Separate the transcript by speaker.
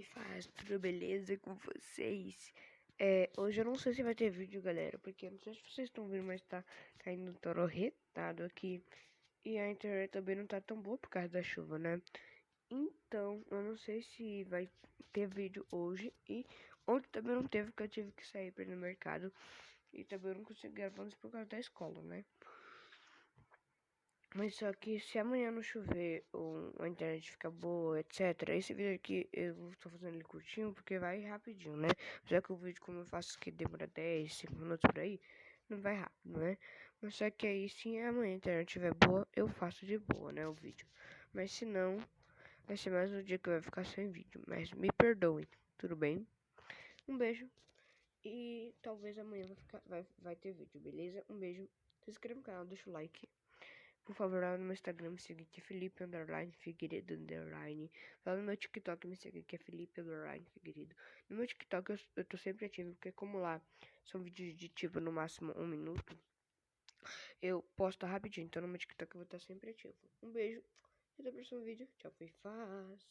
Speaker 1: Faz, tudo beleza com vocês? Hoje eu não sei se vai ter vídeo, galera, porque eu não sei se vocês estão vendo, mas tá caindo um tororretado aqui. E a internet também não tá tão boa por causa da chuva, né? Então, eu não sei se vai ter vídeo hoje. E ontem também não teve, porque eu tive que sair pra ir no mercado. E também eu não consegui gravar isso por causa da escola, né? Mas só que se amanhã não chover ou a internet ficar boa, etc. Esse vídeo aqui eu tô fazendo ele curtinho porque vai rapidinho, né? Já que o vídeo, como eu faço que demora 10, 5 minutos por aí, não vai rápido, né? Mas só que aí, se amanhã a internet estiver boa, eu faço de boa, né? O vídeo. Mas se não, vai ser mais um dia que vai ficar sem vídeo. Mas me perdoem, tudo bem? Um beijo. E talvez amanhã vai ter vídeo, beleza? Um beijo. Se inscreva no canal, deixa o like. Por favor, lá no meu Instagram me siga que é Felipe Figueiredo Lá no meu TikTok me siga que é Felipe Figueiredo. No meu TikTok eu tô sempre ativo, porque como lá são vídeos de tipo no máximo 1 minuto, eu posto rapidinho. Então no meu TikTok eu vou estar sempre ativo. Um beijo e até o próximo vídeo. Tchau, faz.